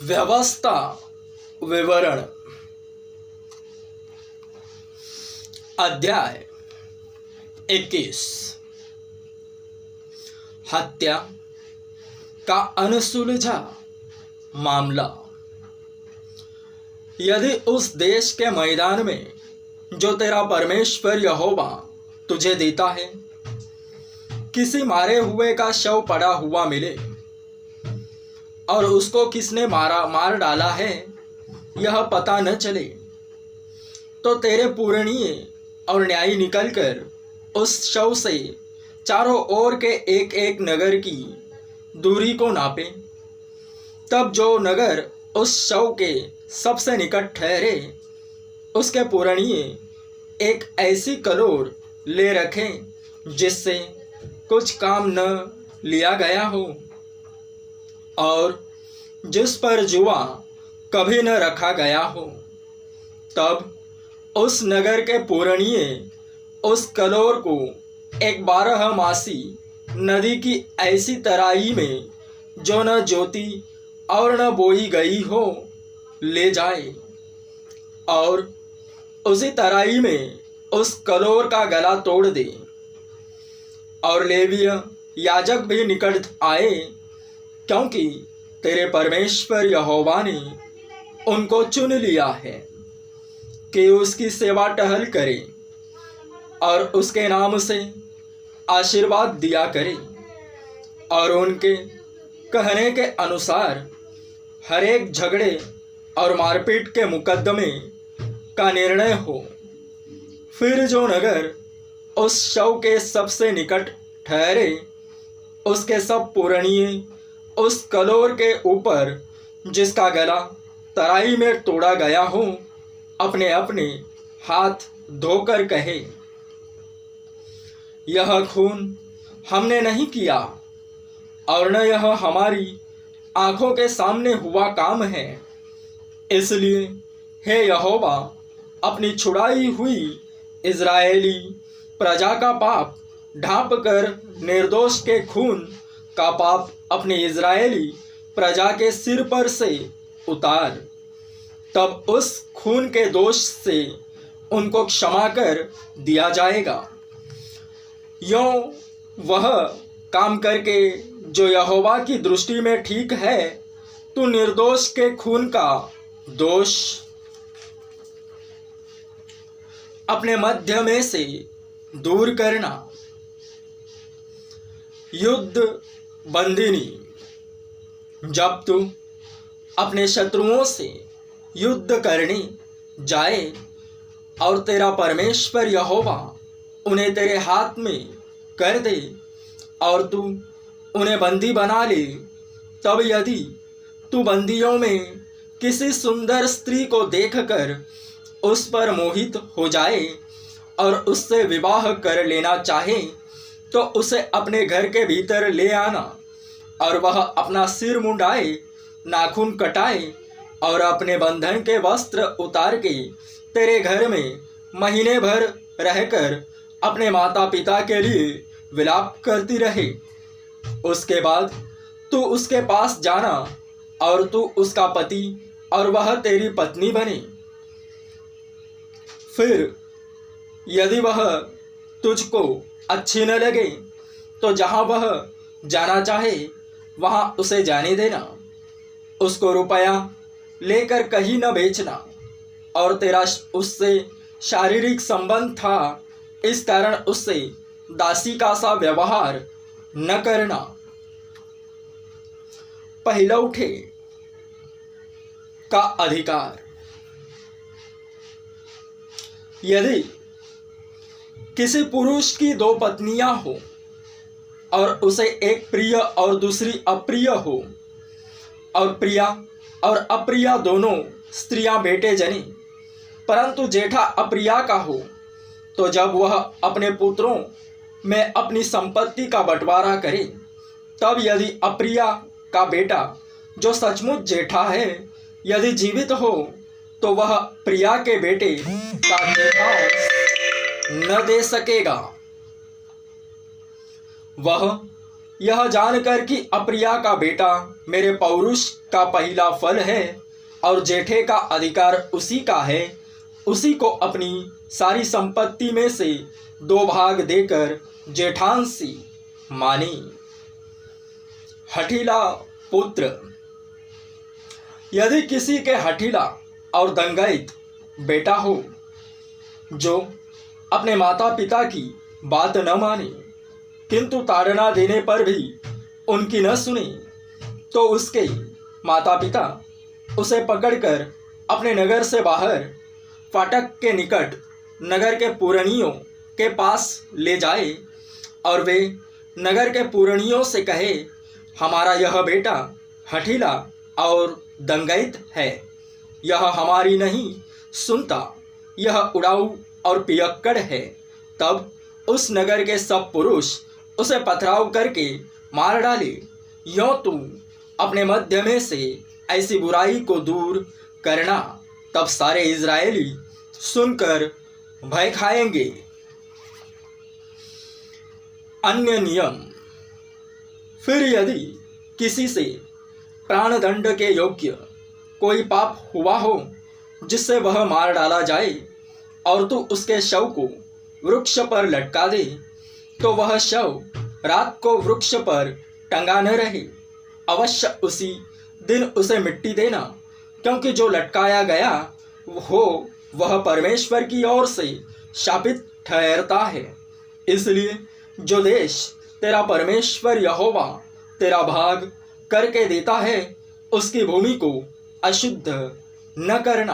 व्यवस्था विवरण। अध्याय 21। हत्या का अनसुलझा मामला। यदि उस देश के मैदान में जो तेरा परमेश्वर यहोवा तुझे देता है किसी मारे हुए का शव पड़ा हुआ मिले और उसको किसने मार डाला है यह पता न चले, तो तेरे पूरणीय और न्यायी निकलकर उस शव से चारों ओर के एक एक नगर की दूरी को नापे। तब जो नगर उस शव के सबसे निकट ठहरे उसके पूरणीय एक ऐसी कलोर ले रखें जिससे कुछ काम न लिया गया हो और जिस पर जुआ कभी न रखा गया हो। तब उस नगर के पूरणीय उस कलोर को एक 12 मासी नदी की ऐसी तराई में जो न जोती और न बोई गई हो ले जाए और उसी तराई में उस कलोर का गला तोड़ दे। और लेवीय याजक भी निकट आए, क्योंकि तेरे परमेश्वर यहोवा ने उनको चुन लिया है कि उसकी सेवा टहल करे और उसके नाम से आशीर्वाद दिया करे और उनके कहने के अनुसार हर एक झगड़े और मारपीट के मुकदमे का निर्णय हो। फिर जो नगर उस शव के सबसे निकट ठहरे उसके सब पूरणीय उस कलोर के ऊपर जिसका गला तराई में तोड़ा गया हो अपने अपने हाथ धोकर कहे, यह खून हमने नहीं किया और न यह हमारी आंखों के सामने हुआ काम है। इसलिए हे यहोवा, अपनी छुड़ाई हुई इज़राइली प्रजा का पाप ढांप कर निर्दोष के खून का पाप अपनी इज़राइली प्रजा के सिर पर से उतार। तब उस खून के दोष से उनको क्षमा कर दिया जाएगा। यों वह काम करके जो यहोवा की दृष्टि में ठीक है, तू निर्दोष के खून का दोष अपने मध्य में से दूर करना। युद्ध बंदिनी। जब तू अपने शत्रुओं से युद्ध करने जाए और तेरा परमेश्वर यहोवा उन्हें तेरे हाथ में कर दे और तू उन्हें बंदी बना ले, तब यदि तू बंदियों में किसी सुंदर स्त्री को देखकर उस पर मोहित हो जाए और उससे विवाह कर लेना चाहे, तो उसे अपने घर के भीतर ले आना और वह अपना सिर मुंडाए, नाखून कटाए और अपने बंधन के वस्त्र उतार के तेरे घर में महीने भर रहकर अपने माता पिता के लिए विलाप करती रहे। उसके बाद तू उसके पास जाना और तू उसका पति और वह तेरी पत्नी बने। फिर यदि वह तुझको अच्छी न लगे तो जहाँ वह जाना चाहे वहाँ उसे जाने देना। उसको रुपया लेकर कहीं न बेचना और तेरा उससे शारीरिक संबंध था इस कारण उससे दासी का सा व्यवहार न करना। पहिलौठे का अधिकार। यदि किसी पुरुष की 2 पत्नियां हो और उसे एक प्रिय और दूसरी अप्रिय हो और प्रिया और अप्रिया दोनों स्त्रियां बेटे जने, परंतु जेठा अप्रिया का हो, तो जब वह अपने पुत्रों में अपनी संपत्ति का बंटवारा करे, तब यदि अप्रिया का बेटा जो सचमुच जेठा है यदि जीवित हो, तो वह प्रिया के बेटे का जेठा न दे सकेगा। वह यह जानकर कि अप्रिया का बेटा मेरे पौरुष का पहला फल है और जेठे का अधिकार उसी का है, उसी को अपनी सारी संपत्ति में से 2 भाग देकर जेठांसी मानी। हठीला पुत्र। यदि किसी के हठीला और दंगाइत बेटा हो जो अपने माता पिता की बात न माने किंतु ताड़ना देने पर भी उनकी न सुने, तो उसके माता पिता उसे पकड़कर अपने नगर से बाहर फाटक के निकट नगर के पुरनियों के पास ले जाए और वे नगर के पुरनियों से कहे, हमारा यह बेटा हठीला और दंगाइत है, यह हमारी नहीं सुनता, यह उड़ाऊ और पियक्कड़ है। तब उस नगर के सब पुरुष उसे पथराव करके मार डाले। यों तू अपने मध्य में से ऐसी बुराई को दूर करना, तब सारे इज़राइली सुनकर भय खाएंगे। अन्य नियम। फिर यदि किसी से प्राणदंड के योग्य कोई पाप हुआ हो जिससे वह मार डाला जाए और तू उसके शव को वृक्ष पर लटका दे, तो वह शव रात को वृक्ष पर टंगा न रहे, अवश्य उसी दिन उसे मिट्टी देना, क्योंकि जो लटकाया गया हो वह परमेश्वर की ओर से शापित ठहरता है। इसलिए जो देश तेरा परमेश्वर यहोवा तेरा भाग करके देता है, उसकी भूमि को अशुद्ध न करना।